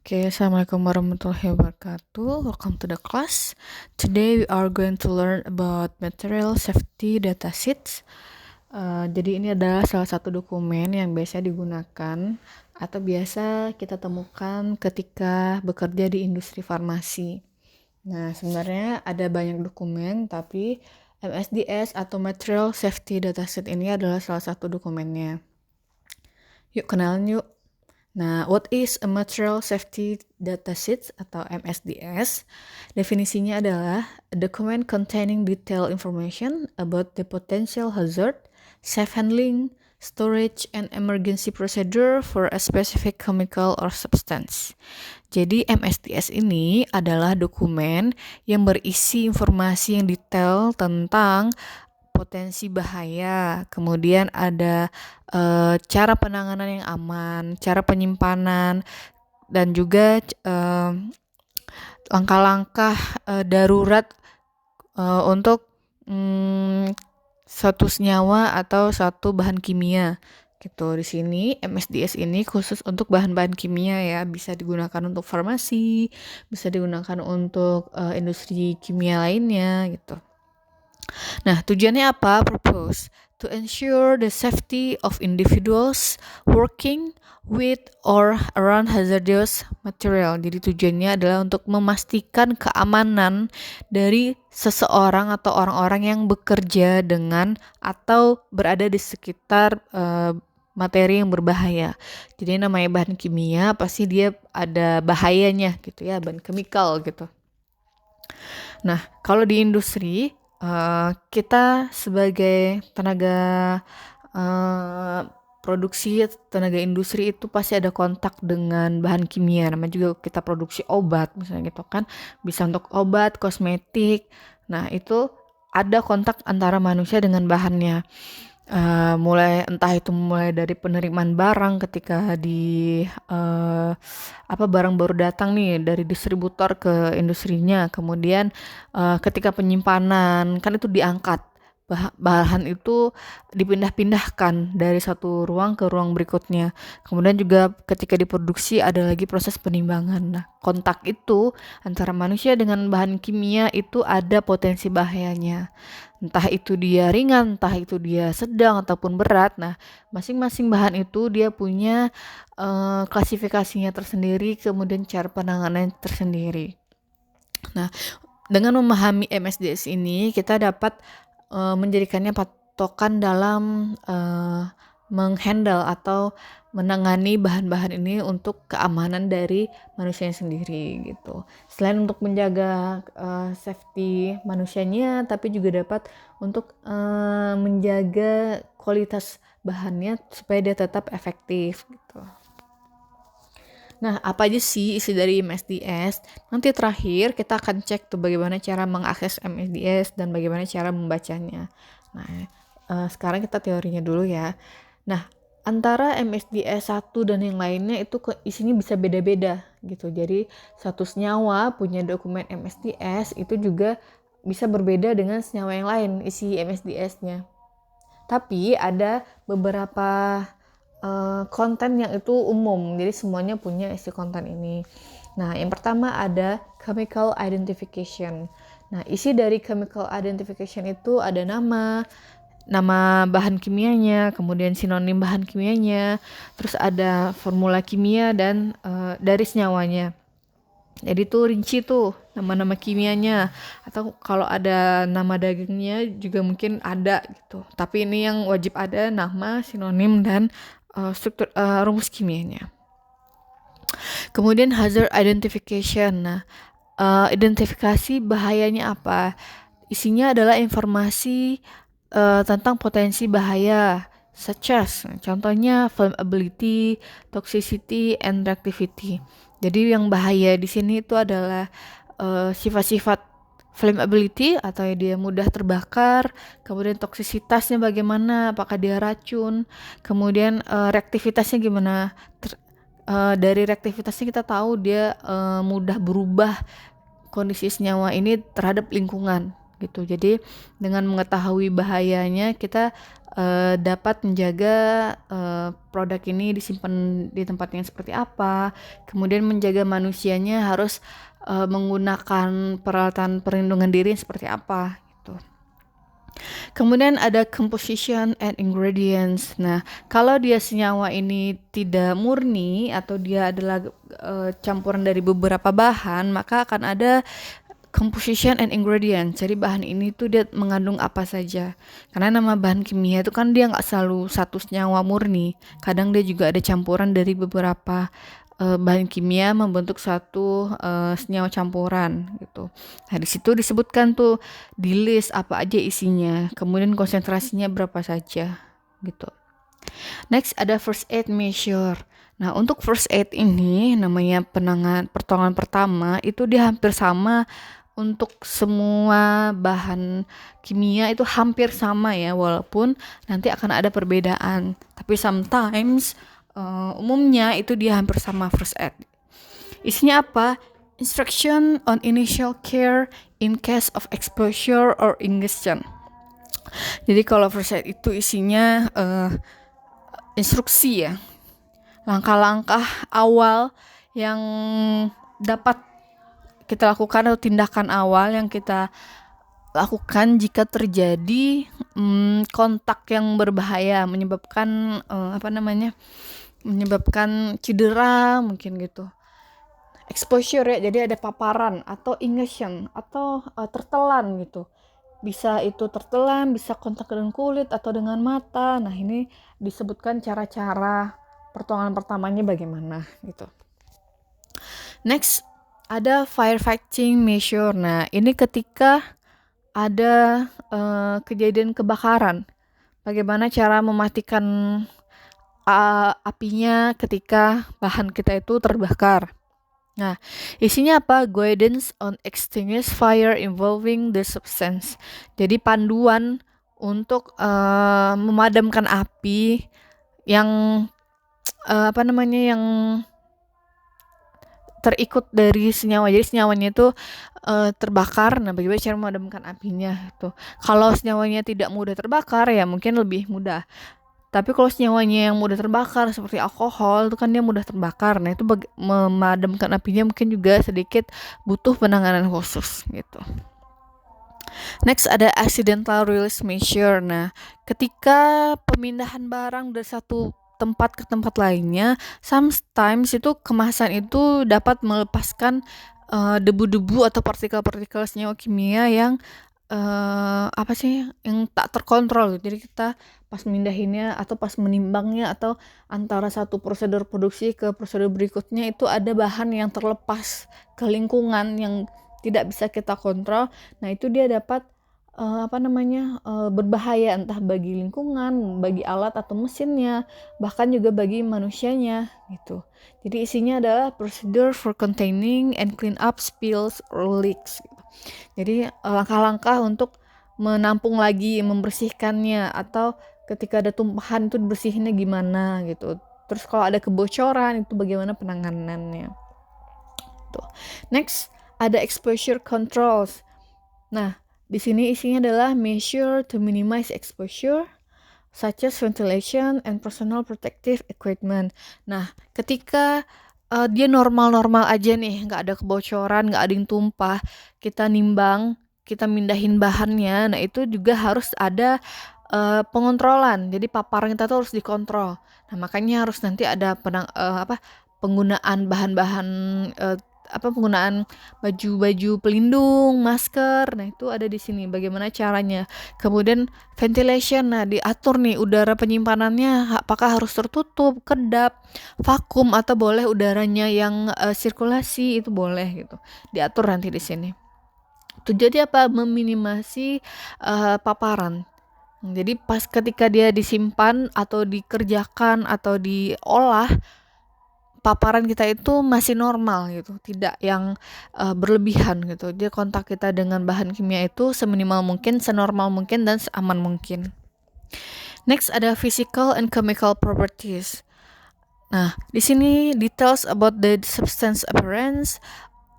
Okay, Assalamualaikum warahmatullahi wabarakatuh. Welcome to the class. Today we are going to learn about material safety datasheets. Jadi ini adalah salah satu dokumen yang biasa digunakan atau biasa kita temukan ketika bekerja di industri farmasi. Nah, sebenarnya ada banyak dokumen, tapi MSDS atau Material Safety Datasheet ini adalah salah satu dokumennya. Yuk kenalan yuk. Nah, what is a Material Safety Datasheet atau MSDS? Definisinya adalah a document containing detailed information about the potential hazard, safe handling, storage, and emergency procedure for a specific chemical or substance. Jadi MSDS ini adalah dokumen yang berisi informasi yang detail tentang potensi bahaya, kemudian ada cara penanganan yang aman, cara penyimpanan, dan juga langkah-langkah darurat untuk suatu senyawa atau satu bahan kimia gitu. Di sini MSDS ini khusus untuk bahan-bahan kimia ya, bisa digunakan untuk farmasi, bisa digunakan untuk industri kimia lainnya gitu. Nah, tujuannya apa? Purpose to ensure the safety of individuals working with or around hazardous material. Jadi tujuannya adalah untuk memastikan keamanan dari seseorang atau orang-orang yang bekerja dengan atau berada di sekitar materi yang berbahaya. Jadi namanya bahan kimia pasti dia ada bahayanya gitu ya, bahan kimikal gitu. Nah, kalau di industri kita sebagai tenaga produksi, tenaga industri itu pasti ada kontak dengan bahan kimia. Namanya juga kita produksi obat misalnya gitu kan, bisa untuk obat, kosmetik. Nah itu ada kontak antara manusia dengan bahannya. Mulai dari penerimaan barang ketika di barang baru datang nih dari distributor ke industrinya, kemudian ketika penyimpanan kan itu diangkat, bahan itu dipindah-pindahkan dari satu ruang ke ruang berikutnya, kemudian juga ketika diproduksi ada lagi proses penimbangan. Nah, kontak itu antara manusia dengan bahan kimia itu ada potensi bahayanya, entah itu dia ringan, entah itu dia sedang ataupun berat. Nah, masing-masing bahan itu dia punya klasifikasinya tersendiri, kemudian cara penanganannya tersendiri. Nah, dengan memahami MSDS ini kita dapat menjadikannya patokan dalam menghandle atau menangani bahan-bahan ini untuk keamanan dari manusianya sendiri gitu. Selain untuk menjaga safety manusianya, tapi juga dapat untuk menjaga kualitas bahannya supaya dia tetap efektif gitu. Nah, apa aja sih isi dari MSDS? Nanti terakhir kita akan cek tuh bagaimana cara mengakses MSDS dan bagaimana cara membacanya. Nah, sekarang kita teorinya dulu ya. Nah, antara MSDS 1 dan yang lainnya itu isinya bisa beda-beda gitu. Jadi, satu senyawa punya dokumen MSDS itu juga bisa berbeda dengan senyawa yang lain isi MSDS-nya. Tapi ada beberapa konten yang itu umum, jadi semuanya punya isi konten ini. Nah, yang pertama ada chemical identification. Nah, isi dari chemical identification itu ada nama bahan kimianya, kemudian sinonim bahan kimianya, terus ada formula kimia dan dari senyawanya. Jadi tuh rinci tuh nama-nama kimianya, atau kalau ada nama dagingnya juga mungkin ada gitu. Tapi ini yang wajib ada nama, sinonim, dan struktur rumus kimianya. Kemudian hazard identification. Nah, identifikasi bahayanya apa? Isinya adalah informasi tentang potensi bahaya, such as contohnya flammability, toxicity, and reactivity. Jadi yang bahaya di sini itu adalah sifat-sifat flammability atau dia mudah terbakar, kemudian toksisitasnya bagaimana, apakah dia racun, kemudian reaktivitasnya gimana. Dari reaktivitasnya kita tahu dia mudah berubah kondisi senyawa ini terhadap lingkungan. gitu. Jadi dengan mengetahui bahayanya kita dapat menjaga produk ini disimpan di tempat yang seperti apa. Kemudian menjaga manusianya harus menggunakan peralatan perlindungan diri seperti apa gitu. Kemudian ada composition and ingredients. Nah, kalau dia senyawa ini tidak murni atau dia adalah campuran dari beberapa bahan, maka akan ada composition and ingredients. Jadi bahan ini tuh dia mengandung apa saja. Karena nama bahan kimia itu kan dia nggak selalu satu senyawa murni. Kadang dia juga ada campuran dari beberapa bahan kimia membentuk satu senyawa campuran gitu. Nah, di situ disebutkan tuh di list apa aja isinya, kemudian konsentrasinya berapa saja gitu. Next ada first aid measure. Nah, untuk first aid ini namanya pertolongan pertama itu dia hampir sama untuk semua bahan kimia, itu hampir sama ya, walaupun nanti akan ada perbedaan. Tapi sometimes umumnya itu dia hampir sama first aid. Isinya apa? Instruction on initial care in case of exposure or ingestion. Jadi kalau first aid itu isinya instruksi ya, langkah-langkah awal yang dapat kita lakukan atau tindakan awal yang kita lakukan jika terjadi kontak yang berbahaya menyebabkan menyebabkan cedera mungkin gitu. Exposure ya, jadi ada paparan atau ingestion atau tertelan gitu. Bisa itu tertelan, bisa kontak dengan kulit atau dengan mata. Nah, ini disebutkan cara-cara pertolongan pertamanya bagaimana gitu. Next, ada firefighting measure. Nah, ini ketika ada kejadian kebakaran. Bagaimana cara mematikan apinya ketika bahan kita itu terbakar. Nah, isinya apa? Guidance on extinguish fire involving the substance. Jadi panduan untuk memadamkan api yang yang terikut dari senyawa. Jadi senyawanya itu terbakar. Nah, bagaimana cara memadamkan apinya itu? Kalau senyawanya tidak mudah terbakar ya mungkin lebih mudah. Tapi kalau senyawanya yang mudah terbakar seperti alkohol itu kan dia mudah terbakar. Nah, itu memadamkan apinya mungkin juga sedikit butuh penanganan khusus gitu. Next ada accidental release measure. Nah, ketika pemindahan barang dari satu tempat ke tempat lainnya, sometimes itu kemasan itu dapat melepaskan debu-debu atau partikel-partikel senyawa kimia yang yang tak terkontrol. Jadi kita pas mindahinnya atau pas menimbangnya atau antara satu prosedur produksi ke prosedur berikutnya itu ada bahan yang terlepas ke lingkungan yang tidak bisa kita kontrol. Nah, itu dia dapat berbahaya entah bagi lingkungan, bagi alat atau mesinnya, bahkan juga bagi manusianya gitu. Jadi isinya adalah procedure for containing and clean up spills or leaks gitu. Jadi langkah-langkah untuk menampung lagi, membersihkannya, atau ketika ada tumpahan itu dibersihinnya gimana gitu. Terus kalau ada kebocoran itu bagaimana penanganannya. Tuh. Next ada exposure controls. Nah, di sini isinya adalah measure to minimize exposure, such as ventilation and personal protective equipment. Nah, ketika dia normal-normal aja nih, nggak ada kebocoran, nggak ada yang tumpah, kita nimbang, kita mindahin bahannya, nah itu juga harus ada pengontrolan. Jadi paparan kita tuh harus dikontrol. Nah, makanya harus nanti ada penggunaan bahan-bahan penggunaan baju-baju pelindung, masker. Nah, itu ada di sini bagaimana caranya. Kemudian ventilation, nah diatur nih udara penyimpanannya apakah harus tertutup, kedap, vakum atau boleh udaranya yang sirkulasi, itu boleh gitu. Diatur nanti di sini. Jadi apa? Meminimasi paparan. Jadi pas ketika dia disimpan atau dikerjakan atau diolah, paparan kita itu masih normal gitu, tidak yang berlebihan gitu. Jadi kontak kita dengan bahan kimia itu seminimal mungkin, senormal mungkin, dan seaman mungkin. Next ada physical and chemical properties. Nah, di sini details about the substance appearance,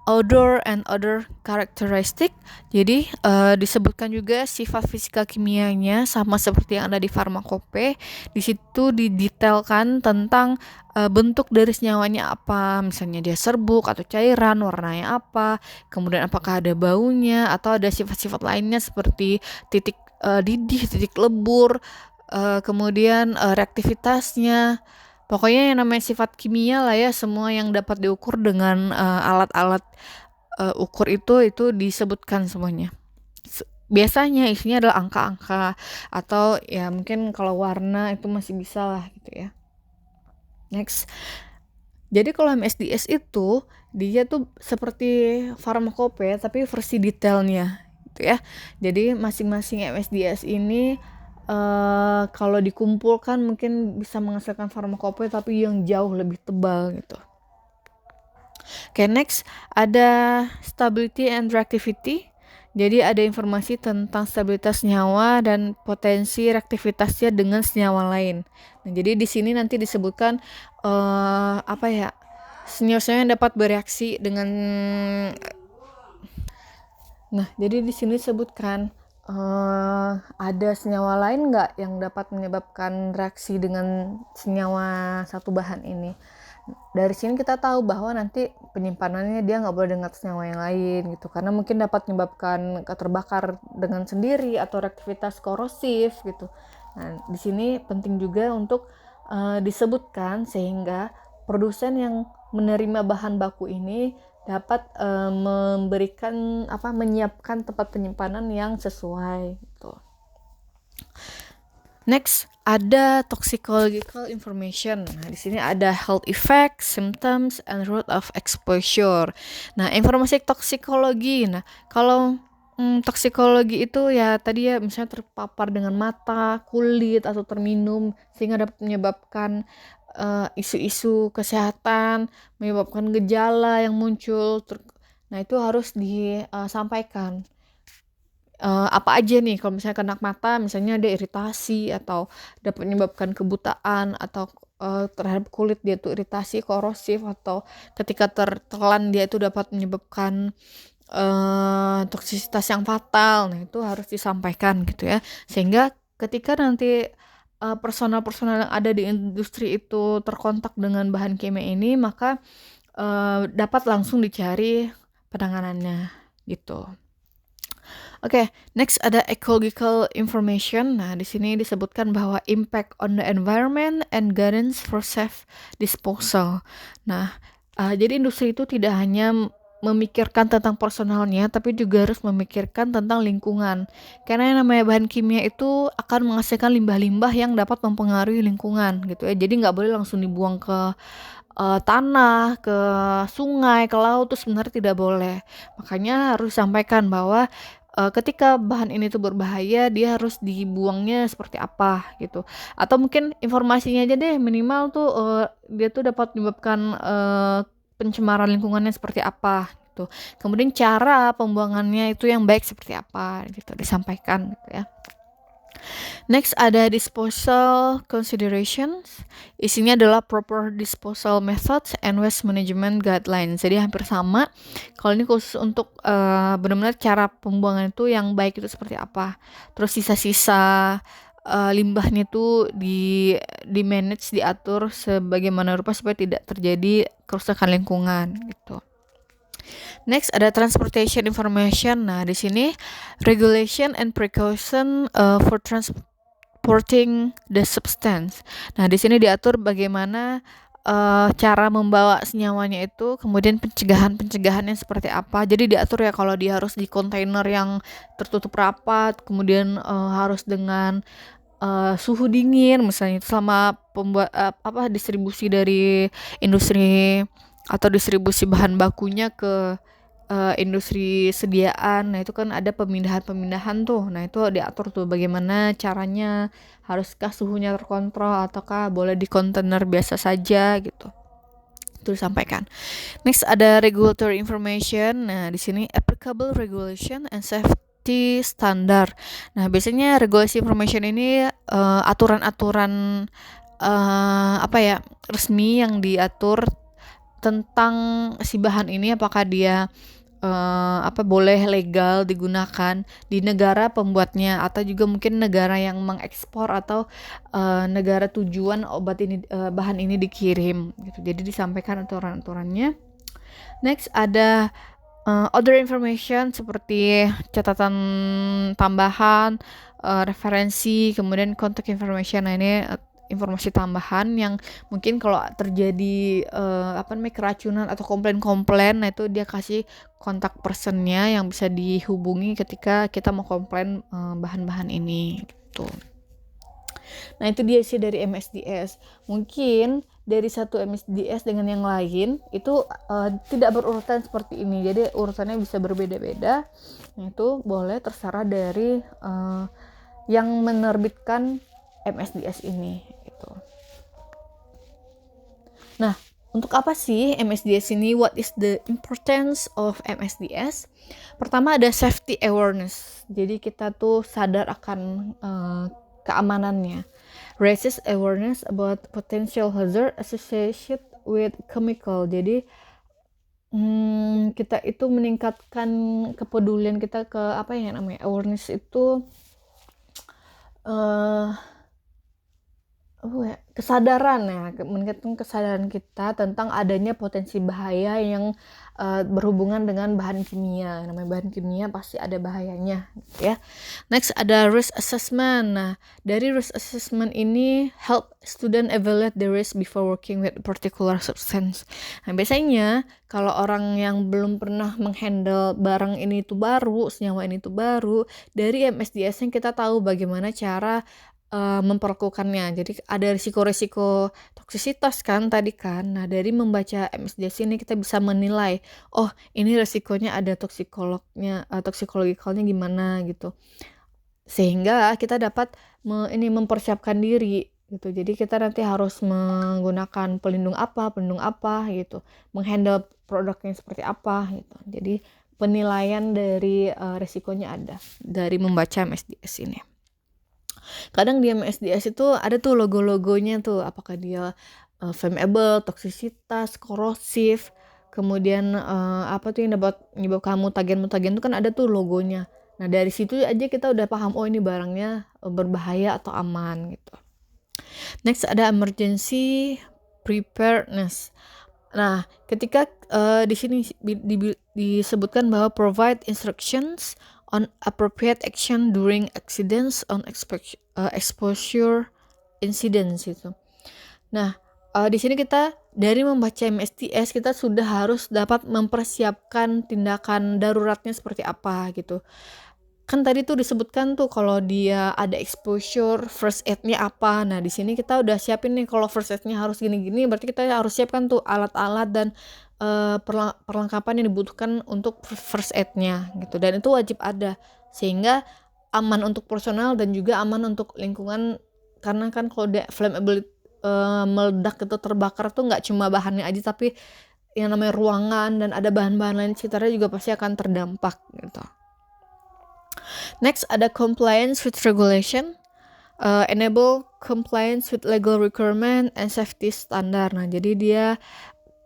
odor and other characteristic. Jadi disebutkan juga sifat fisika kimianya sama seperti yang ada di farmakope. Di situ didetailkan tentang bentuk dari senyawanya apa, misalnya dia serbuk atau cairan, warnanya apa, kemudian apakah ada baunya atau ada sifat-sifat lainnya seperti titik didih, titik lebur, kemudian reaktivitasnya. Pokoknya yang namanya sifat kimia lah ya, semua yang dapat diukur dengan alat-alat ukur itu disebutkan semuanya. Biasanya isinya adalah angka-angka atau ya mungkin kalau warna itu masih bisa lah gitu ya. Next. Jadi kalau MSDS itu dia tuh seperti farmakope tapi versi detailnya gitu ya. Jadi masing-masing MSDS ini kalau dikumpulkan mungkin bisa menghasilkan farmakope tapi yang jauh lebih tebal gitu. Oke, next ada stability and reactivity. Jadi ada informasi tentang stabilitas senyawa dan potensi reaktivitasnya dengan senyawa lain. Nah, jadi di sini nanti disebutkan senyawa-senyawa yang dapat bereaksi dengan. Nah, jadi di sini disebutkan ada senyawa lain nggak yang dapat menyebabkan reaksi dengan senyawa satu bahan ini. Dari sini kita tahu bahwa nanti penyimpanannya dia nggak boleh dengan senyawa yang lain gitu, karena mungkin dapat menyebabkan terbakar dengan sendiri atau reaktivitas korosif gitu. Nah, di sini penting juga untuk disebutkan sehingga produsen yang menerima bahan baku ini dapat menyiapkan tempat penyimpanan yang sesuai gitu. Next, ada toxicological information. Nah, di sini ada health effects, symptoms, and route of exposure. Nah, informasi toksikologi. Nah, kalau toksikologi itu ya tadi ya misalnya terpapar dengan mata, kulit, atau terminum sehingga dapat menyebabkan isu-isu kesehatan, menyebabkan gejala yang muncul. Nah, itu harus disampaikan. Apa aja nih kalau misalnya kena mata, misalnya ada iritasi atau dapat menyebabkan kebutaan atau terhadap kulit dia tuh iritasi, korosif, atau ketika tertelan dia itu dapat menyebabkan toksisitas yang fatal. Nah, itu harus disampaikan gitu ya, sehingga ketika nanti personal-personal yang ada di industri itu terkontak dengan bahan kimia ini, maka dapat langsung dicari penanganannya gitu. Oke, next ada ecological information. Nah, di sini disebutkan bahwa impact on the environment and guidance for safe disposal. Nah, jadi industri itu tidak hanya memikirkan tentang personalnya, tapi juga harus memikirkan tentang lingkungan. Karena yang namanya bahan kimia itu akan menghasilkan limbah-limbah yang dapat mempengaruhi lingkungan gitu ya. Jadi nggak boleh langsung dibuang ke tanah, ke sungai, ke laut, itu sebenarnya tidak boleh. Makanya harus disampaikan bahwa ketika bahan ini tuh berbahaya, dia harus dibuangnya seperti apa gitu. Atau mungkin informasinya aja deh, minimal tuh dia tuh dapat menyebabkan pencemaran lingkungannya seperti apa gitu. Kemudian cara pembuangannya itu yang baik seperti apa gitu, disampaikan gitu ya. Next ada disposal considerations. Isinya adalah proper disposal methods and waste management guidelines. Jadi hampir sama. Kalau ini khusus untuk benar-benar cara pembuangan itu yang baik itu seperti apa. Terus sisa-sisa limbahnya itu di manage, diatur sebagaimana rupa supaya tidak terjadi kerusakan lingkungan gitu. Next ada transportation information. Nah, di sini regulation and precaution for transporting the substance. Nah, di sini diatur bagaimana cara membawa senyawanya itu, kemudian pencegahannya seperti apa. Jadi diatur ya, kalau dia harus di kontainer yang tertutup rapat, kemudian harus dengan suhu dingin misalnya selama distribusi dari industri atau distribusi bahan bakunya ke industri sediaan. Nah, itu kan ada pemindahan tuh. Nah, itu diatur tuh bagaimana caranya, haruskah suhunya terkontrol ataukah boleh di kontainer biasa saja gitu. Itu disampaikan. Next ada regulatory information. Nah, di sini applicable regulation and safety standard. Nah, biasanya regulatory information ini aturan-aturan resmi yang diatur tentang si bahan ini apakah dia boleh legal digunakan di negara pembuatnya atau juga mungkin negara yang mengekspor atau negara tujuan bahan ini dikirim gitu. Jadi disampaikan aturan-aturannya. Next ada other information seperti catatan tambahan, referensi, kemudian contact information. Nah, ini informasi tambahan yang mungkin kalau terjadi keracunan atau komplain-komplain, nah itu dia kasih kontak personnya yang bisa dihubungi ketika kita mau komplain bahan-bahan ini gitu. Nah itu dia sih dari MSDS. Mungkin dari satu MSDS dengan yang lain itu tidak berurutan seperti ini. Jadi urutannya bisa berbeda-beda. Nah itu boleh terserah dari yang menerbitkan MSDS ini gitu. Nah, untuk apa sih MSDS ini? What is the importance of MSDS? Pertama ada safety awareness. Jadi kita tuh sadar akan keamanannya. Raises awareness about potential hazard associated with chemical. Jadi kita itu meningkatkan kepedulian kita ke awareness itu kesadaran ya, meningkatkan kesadaran kita tentang adanya potensi bahaya yang berhubungan dengan bahan kimia. Namanya bahan kimia pasti ada bahayanya gitu ya. Next ada risk assessment. Nah, dari risk assessment ini help student evaluate the risk before working with a particular substance. Nah, biasanya kalau orang yang belum pernah menghandle barang ini tuh baru, senyawa ini tuh baru, dari MSDS-nya kita tahu bagaimana cara memperlakukannya. Jadi ada risiko-risiko toksisitas kan tadi kan. Nah, dari membaca MSDS ini kita bisa menilai, oh ini risikonya ada toksikologikalnya gimana gitu. Sehingga kita dapat mempersiapkan diri gitu. Jadi kita nanti harus menggunakan pelindung apa gitu. Menghandle produknya seperti apa gitu. Jadi penilaian dari risikonya ada dari membaca MSDS ini. Kadang di MSDS itu ada tuh logo-logonya tuh, apakah dia flammable, toksisitas, korosif, kemudian apa tuh yang dapat menyebabkan mutagen itu kan ada tuh logonya. Nah dari situ aja kita udah paham, oh ini barangnya berbahaya atau aman gitu. Next ada emergency preparedness. Nah, ketika di sini disebutkan bahwa provide instructions on appropriate action during accidents on exposure incidents itu. Nah, di sini kita dari membaca MSDS kita sudah harus dapat mempersiapkan tindakan daruratnya seperti apa gitu. Kan tadi tuh disebutkan tuh kalau dia ada exposure, first aid-nya apa. Nah, di sini kita udah siapin nih kalau first aid-nya harus gini-gini, berarti kita harus siapkan tuh alat-alat dan perlengkapan yang dibutuhkan untuk first aid-nya gitu. Dan itu wajib ada sehingga aman untuk personal dan juga aman untuk lingkungan, karena kan kalau dia flammable meledak itu terbakar tuh nggak cuma bahannya aja tapi yang namanya ruangan dan ada bahan-bahan lain sekitarnya juga pasti akan terdampak gitu. Next ada compliance with regulation, enable compliance with legal requirement and safety standard. Nah, jadi dia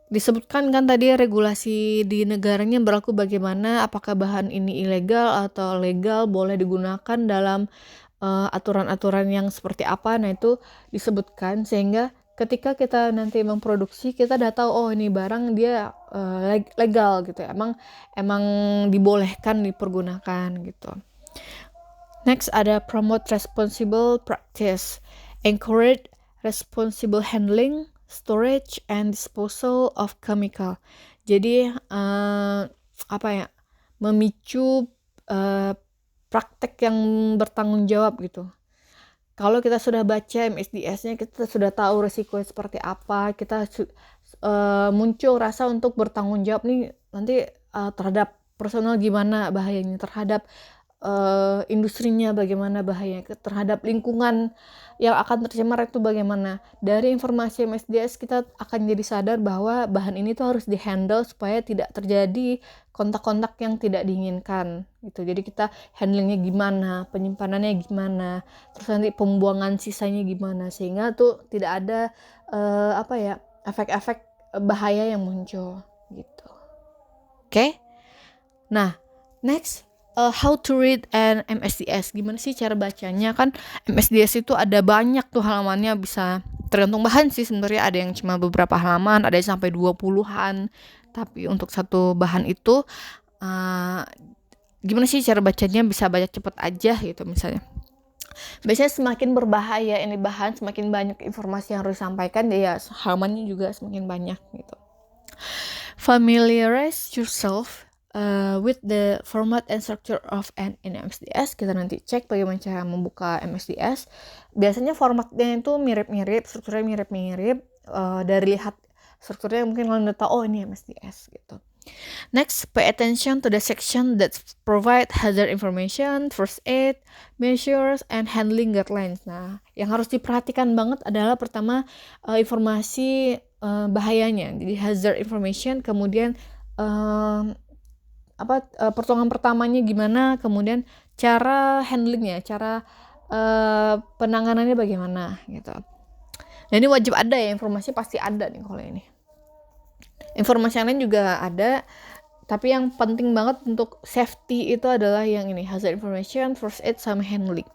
disebutkan kan tadi regulasi di negaranya berlaku bagaimana, apakah bahan ini ilegal atau legal, boleh digunakan dalam aturan-aturan yang seperti apa. Nah, itu disebutkan sehingga ketika kita nanti memproduksi kita udah tahu, oh ini barang dia legal gitu ya. Emang dibolehkan dipergunakan gitu. Next ada promote responsible practice, encourage responsible handling, storage and disposal of chemical. Jadi memicu praktek yang bertanggung jawab gitu. Kalau kita sudah baca MSDS-nya, kita sudah tahu resikonya seperti apa, kita muncul rasa untuk bertanggung jawab nih nanti terhadap personal gimana bahayanya, terhadap industrinya bagaimana bahayanya, terhadap lingkungan yang akan tercemar itu bagaimana. Dari informasi MSDS kita akan jadi sadar bahwa bahan ini tuh harus dihandle supaya tidak terjadi kontak-kontak yang tidak diinginkan gitu. Jadi kita handlingnya gimana, penyimpanannya gimana, terus nanti pembuangan sisanya gimana, sehingga tuh tidak ada efek-efek bahaya yang muncul gitu. Oke? Nah, next, how to read an MSDS. Gimana sih cara bacanya? Kan MSDS itu ada banyak tuh halamannya, bisa tergantung bahan sih sebenarnya, ada yang cuma beberapa halaman, ada yang sampai 20-an. Tapi untuk satu bahan itu gimana sih cara bacanya bisa baca cepet aja gitu misalnya. Biasanya semakin berbahaya ini bahan, semakin banyak informasi yang harus disampaikan, ya halamannya juga semakin banyak gitu. Familiarize yourself with the format and structure of an MSDS. Kita nanti cek bagaimana cara membuka MSDS. Biasanya formatnya itu mirip-mirip, strukturnya mirip-mirip. Dari lihat strukturnya mungkin kalian udah tahu, oh ini MSDS gitu. Next, pay attention to the section that provide hazard information, first aid, measures, and handling guidelines. Nah, yang harus diperhatikan banget adalah pertama informasi bahayanya, jadi hazard information, kemudian pertolongan pertamanya gimana, kemudian cara handlingnya, cara penanganannya bagaimana gitu. Nah, ini wajib ada ya, informasi pasti ada nih kalau ini. Informasi yang lain juga ada, tapi yang penting banget untuk safety itu adalah yang ini, hazard information, first aid, sama handling.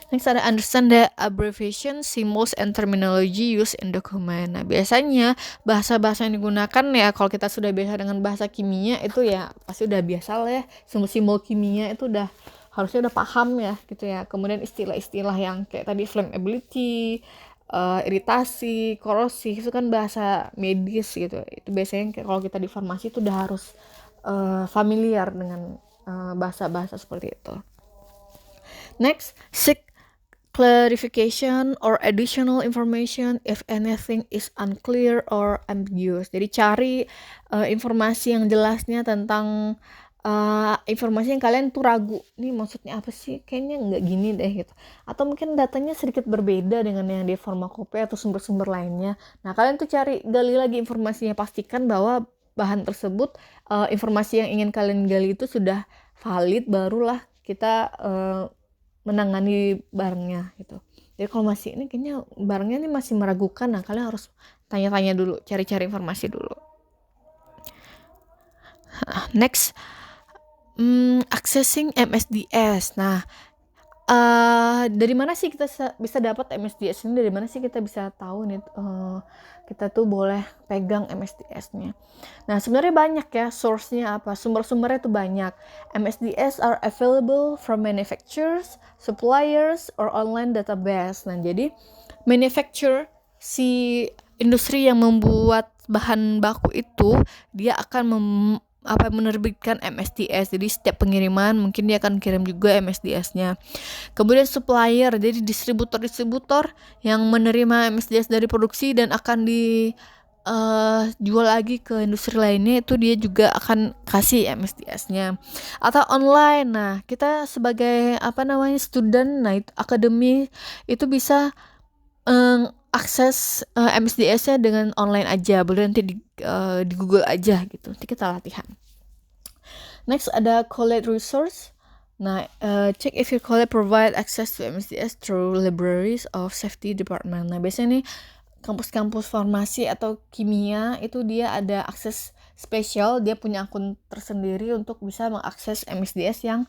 Next ada understand the abbreviation, symbols, and terminology used in document. Nah, biasanya bahasa-bahasa yang digunakan ya, kalau kita sudah biasa dengan bahasa kimia itu ya pasti udah biasa lah ya, simbol-simbol kimia itu udah harusnya udah paham ya gitu ya. Kemudian istilah-istilah yang kayak tadi flammability, iritasi, korosi, itu kan bahasa medis gitu. Itu biasanya kalau kita di farmasi itu udah harus familiar dengan bahasa-bahasa seperti itu. Next, seek clarification or additional information if anything is unclear or ambiguous. Jadi cari informasi yang jelasnya tentang informasi yang kalian tuh ragu, nih maksudnya apa sih, kayaknya nggak gini deh gitu, atau mungkin datanya sedikit berbeda dengan yang di Pharmacopeia atau sumber-sumber lainnya. Nah, kalian tuh gali lagi informasinya, pastikan bahwa bahan tersebut, informasi yang ingin kalian gali itu sudah valid, barulah kita menangani barangnya gitu. Jadi kalau masih ini kayaknya barangnya ini masih meragukan, nah kalian harus tanya-tanya dulu, cari-cari informasi dulu. Next, accessing MSDS. Nah, dari mana sih kita bisa dapat MSDS ini? Dari mana sih kita bisa tahu nih kita tuh boleh pegang MSDS-nya? Nah, sebenarnya banyak ya source-nya, apa sumber-sumbernya tuh banyak. MSDS are available from manufacturers, suppliers, or online database. Nah, jadi manufacturer, si industri yang membuat bahan baku itu, dia akan menerbitkan MSDS. Jadi setiap pengiriman mungkin dia akan kirim juga MSDS-nya. Kemudian supplier, jadi distributor yang menerima MSDS dari produksi dan akan dijual lagi ke industri lainnya, itu dia juga akan kasih MSDS-nya. Atau online. Nah, kita sebagai student, nah itu akademi itu bisa akses MSDS-nya dengan online aja, boleh nanti di Google aja gitu, nanti kita latihan. Next ada collect resource. Nah, check if your college provide access to MSDS through libraries of safety department. Nah, biasanya nih kampus-kampus farmasi atau kimia itu dia ada akses spesial, dia punya akun tersendiri untuk bisa mengakses MSDS yang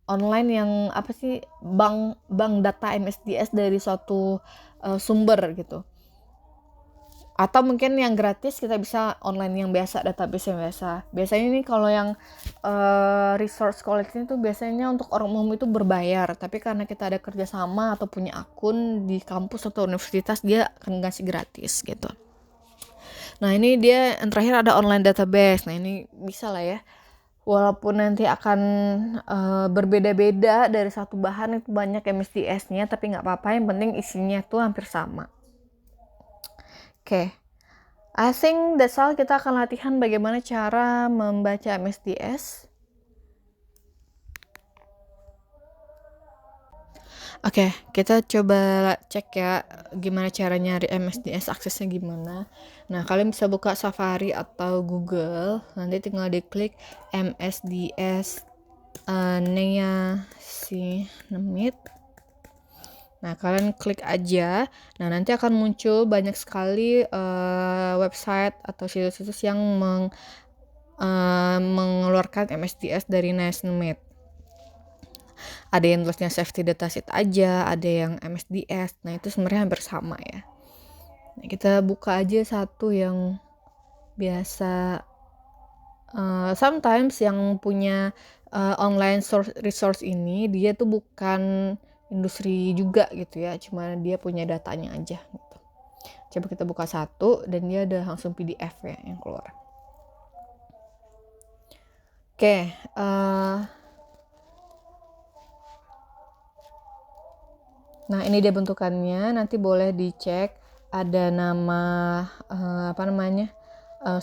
online, yang bank data MSDS dari suatu sumber gitu. Atau mungkin yang gratis kita bisa online yang biasa, database yang biasa. Biasanya ini kalau yang resource collection itu biasanya untuk orang umum itu berbayar, tapi karena kita ada kerjasama atau punya akun di kampus atau universitas, dia akan ngasih gratis gitu. Nah, ini dia yang terakhir ada online database. Nah, ini bisa lah ya, walaupun nanti akan berbeda-beda dari satu bahan itu banyak MSDS-nya, tapi nggak apa-apa, yang penting isinya tuh hampir sama. Oke. I think that's all. Kita akan latihan bagaimana cara membaca MSDS. Oke, kita coba cek ya gimana cara nyari MSDS, aksesnya gimana. Nah, kalian bisa buka Safari atau Google, nanti tinggal diklik MSDS niacinamide. Nah, kalian klik aja. Nah, nanti akan muncul banyak sekali website atau situs-situs yang mengeluarkan MSDS dari Nationwide. Ada yang tulisnya safety dataset aja, ada yang MSDS. Nah, itu sebenarnya hampir sama ya. Nah, kita buka aja satu yang biasa. Sometimes yang punya online resource ini dia tuh bukan industri juga gitu ya, cuma dia punya datanya aja gitu. Coba kita buka satu dan dia ada langsung PDF ya yang keluar. Oke, nah ini dia bentukannya, nanti boleh dicek ada nama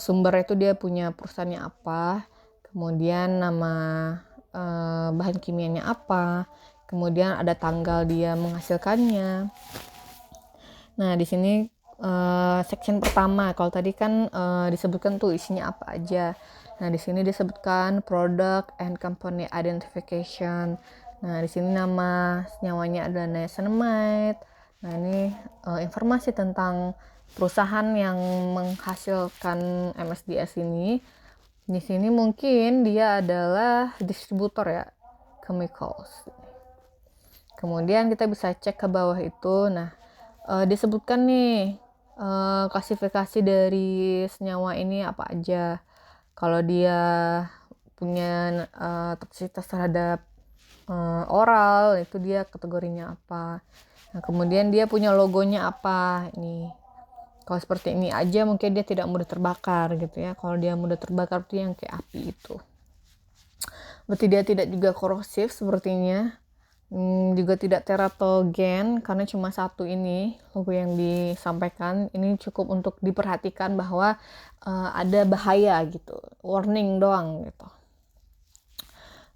sumber itu dia punya perusahaannya apa, kemudian nama bahan kimianya apa, kemudian ada tanggal dia menghasilkannya. Nah di sini section pertama, kalau tadi kan disebutkan tuh isinya apa aja. Nah di sini disebutkan product and company identification. Nah di sini nama senyawanya adalah niacinamide. Nah ini informasi tentang perusahaan yang menghasilkan MSDS ini. Di sini mungkin dia adalah distributor ya, chemicals. Kemudian kita bisa cek ke bawah itu. Nah disebutkan nih klasifikasi dari senyawa ini apa aja. Kalau dia punya toksisitas terhadap oral, itu dia kategorinya apa. Nah, kemudian dia punya logonya apa. Ini kalau seperti ini aja mungkin dia tidak mudah terbakar gitu ya. Kalau dia mudah terbakar itu yang kayak api itu. Berarti dia tidak juga korosif sepertinya. Juga tidak teratogen karena cuma satu ini logo yang disampaikan. Ini cukup untuk diperhatikan bahwa ada bahaya gitu, warning doang gitu.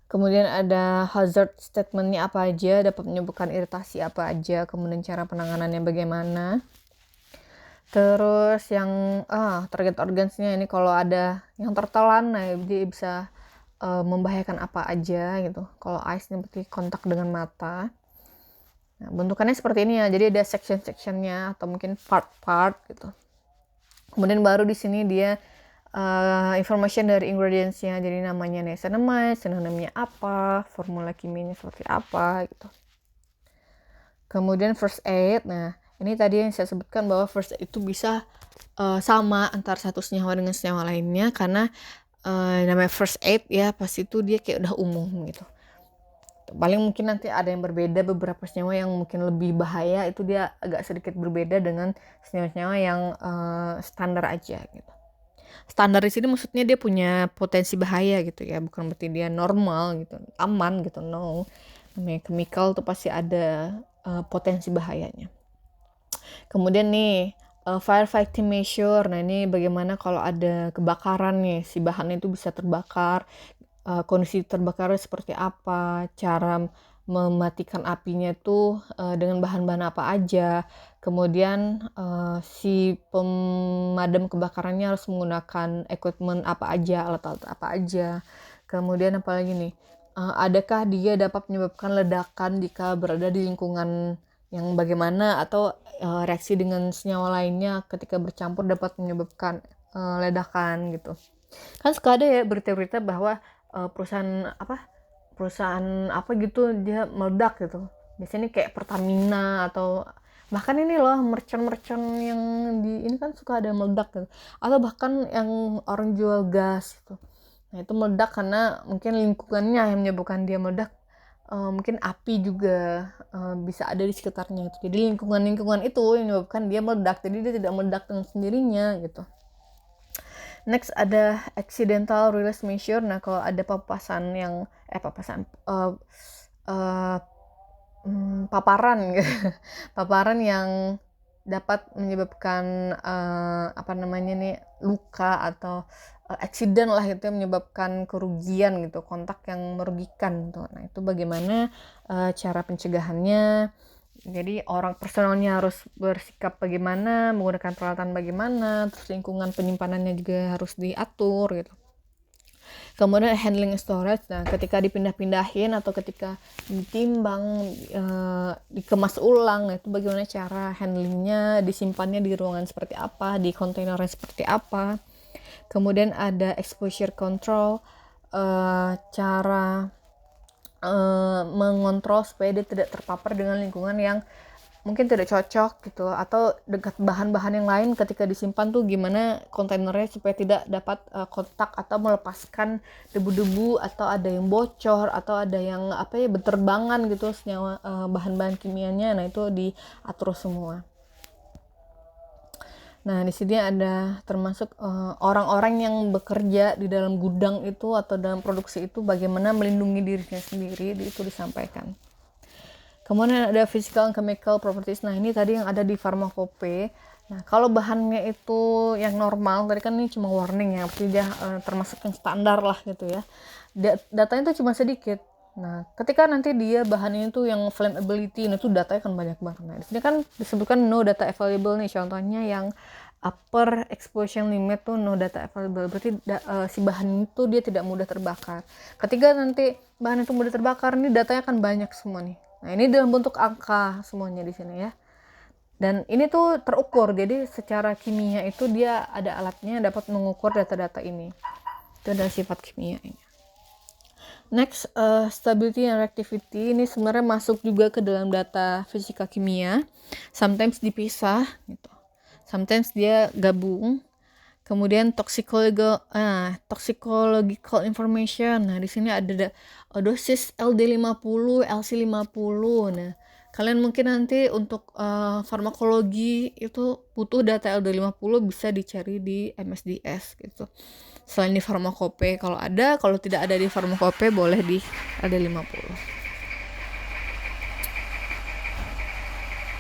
Kemudian ada hazard statementnya apa aja, dapat menyebabkan iritasi apa aja, kemudian cara penanganannya bagaimana. Terus yang target organsnya ini kalau ada yang tertelan, nah dia bisa membahayakan apa aja gitu. Kalau ice ini berarti kontak dengan mata. Nah, bentukannya seperti ini ya. Jadi ada section-sectionnya atau mungkin part-part gitu. Kemudian baru di sini dia information dari ingredientsnya. Jadi namanya niacinamide, sinonimnya apa, formula kimianya seperti apa gitu. Kemudian first aid. Nah, ini tadi yang saya sebutkan bahwa first aid itu bisa sama antara satu senyawa dengan senyawa lainnya karena namanya first aid ya pasti itu dia kayak udah umum gitu. Paling mungkin nanti ada yang berbeda, beberapa senyawa yang mungkin lebih bahaya itu dia agak sedikit berbeda dengan senyawa-senyawa yang standar aja gitu. Standar di sini maksudnya dia punya potensi bahaya gitu ya, bukan berarti dia normal gitu, aman gitu, no. Namanya chemical tuh pasti ada potensi bahayanya. Kemudian nih firefighting measure. Nah ini bagaimana kalau ada kebakaran nih, si bahannya itu bisa terbakar, kondisi terbakarnya seperti apa, cara mematikan apinya itu dengan bahan-bahan apa aja. Kemudian si pemadam kebakarannya harus menggunakan equipment apa aja, alat-alat apa aja. Kemudian apalagi nih, adakah dia dapat menyebabkan ledakan jika berada di lingkungan yang bagaimana, atau reaksi dengan senyawa lainnya ketika bercampur dapat menyebabkan ledakan gitu. Kan suka ada ya berita-berita bahwa perusahaan apa gitu dia meledak gitu. Biasanya kayak Pertamina atau bahkan ini loh merchant yang di ini kan suka ada meledak gitu. Atau bahkan yang orang jual gas gitu. Nah itu meledak karena mungkin lingkungannya yang menyebabkan dia meledak. Mungkin api juga bisa ada di sekitarnya gitu. Jadi lingkungan itu yang menyebabkan dia meledak. Jadi dia tidak meledak dengan sendirinya gitu. Next ada accidental release measure. Nah kalau ada paparan paparan gitu. Paparan yang dapat menyebabkan luka atau accident lah, itu yang menyebabkan kerugian gitu, kontak yang merugikan gitu. Nah itu bagaimana cara pencegahannya. Jadi orang personalnya harus bersikap bagaimana, menggunakan peralatan bagaimana, terus lingkungan penyimpanannya juga harus diatur gitu. Kemudian handling storage, nah ketika dipindah-pindahin atau ketika ditimbang, dikemas ulang, nah itu bagaimana cara handlingnya, disimpannya di ruangan seperti apa, di kontainernya seperti apa. Kemudian ada exposure control, cara mengontrol supaya dia tidak terpapar dengan lingkungan yang mungkin tidak cocok gitu, atau dekat bahan-bahan yang lain ketika disimpan tuh gimana kontainernya supaya tidak dapat kontak atau melepaskan debu-debu, atau ada yang bocor, atau ada yang berterbangan gitu senyawa, bahan-bahan kimianya. Nah itu diatur semua. Nah, di sini ada termasuk orang-orang yang bekerja di dalam gudang itu atau dalam produksi itu bagaimana melindungi dirinya sendiri, itu disampaikan. Kemudian ada physical and chemical properties. Nah, ini tadi yang ada di farmakope. Nah, kalau bahannya itu yang normal, tadi kan ini cuma warning ya, berarti dia termasuk yang standar lah gitu ya. Datanya itu cuma sedikit. Nah, ketika nanti dia bahan ini tuh yang flammability, nah itu datanya kan banyak banget. Nah, di sini kan disebutkan no data available nih, contohnya yang upper exposure limit tuh no data available, berarti si bahan itu dia tidak mudah terbakar. Ketika nanti bahan itu mudah terbakar, ini datanya kan banyak semua nih. Nah, ini dalam bentuk angka semuanya di sini ya. Dan ini tuh terukur, jadi secara kimia itu dia ada alatnya dapat mengukur data-data ini. Itu adalah sifat kimia ini. Next, stability and reactivity ini sebenarnya masuk juga ke dalam data fisika kimia. Sometimes dipisah gitu. Sometimes dia gabung. Kemudian toxicological information. Nah, di sini ada dosis LD50, LC50. Nah, kalian mungkin nanti untuk farmakologi itu butuh data LD50, bisa dicari di MSDS gitu. Selain di farmakope kalau ada, kalau tidak ada di farmakope boleh di LD50.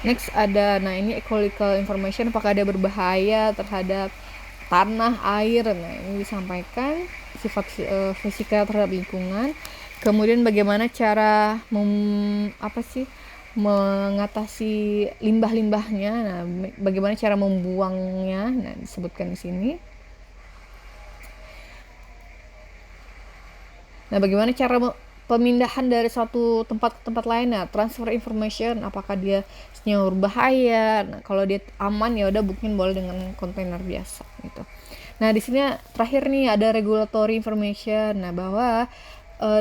Next ada, nah ini ecological information, apakah dia berbahaya terhadap tanah, air. Nah, ini disampaikan sifat fisika terhadap lingkungan. Kemudian bagaimana cara mengatasi limbah-limbahnya. Nah, bagaimana cara membuangnya. Nah, disebutkan di sini. Nah, bagaimana cara pemindahan dari satu tempat ke tempat lain. Nah, transfer information, apakah dia senyawa berbahaya. Nah, kalau dia aman ya udah mungkin boleh dengan kontainer biasa gitu. Nah, di sini terakhir nih ada regulatory information. Nah, bahwa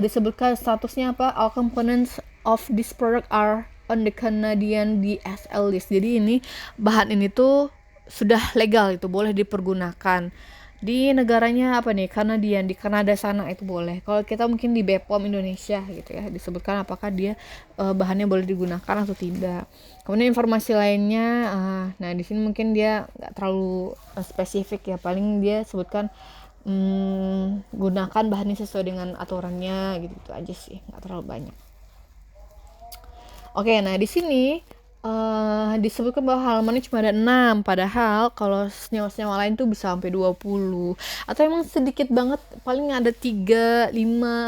disebutkan statusnya apa? All components of this product are on the Canadian DSL list. Jadi ini bahan ini tuh sudah legal, itu boleh dipergunakan di negaranya apa nih, Kanadian, di Kanada sana itu boleh. Kalau kita mungkin di BPOM Indonesia gitu ya, disebutkan apakah dia bahannya boleh digunakan atau tidak. Kemudian informasi lainnya, nah di sini mungkin dia nggak terlalu spesifik ya, paling dia sebutkan gunakan bahannya sesuai dengan aturannya gitu aja sih, nggak terlalu banyak. Oke, nah di sini disebutkan bahwa halamannya cuma ada 6, padahal kalau senyawa-senyawa lain tuh bisa sampai 20, atau emang sedikit banget, paling ada 3-5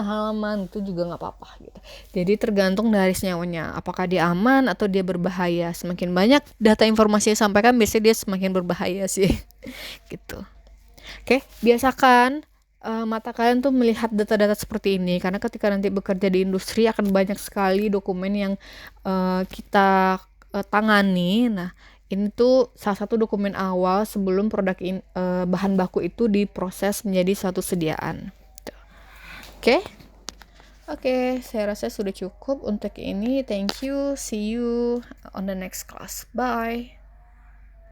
halaman, itu juga nggak apa-apa gitu. Jadi tergantung dari senyawanya, apakah dia aman atau dia berbahaya. Semakin banyak data informasi yang disampaikan, biasanya dia semakin berbahaya sih gitu. Oke, biasakan mata kalian tuh melihat data-data seperti ini, karena ketika nanti bekerja di industri akan banyak sekali dokumen yang kita tangani. Nah, ini tuh salah satu dokumen awal sebelum produk bahan baku itu diproses menjadi suatu sediaan. Oke, saya rasa sudah cukup untuk ini. Thank you. See you on the next class. Bye.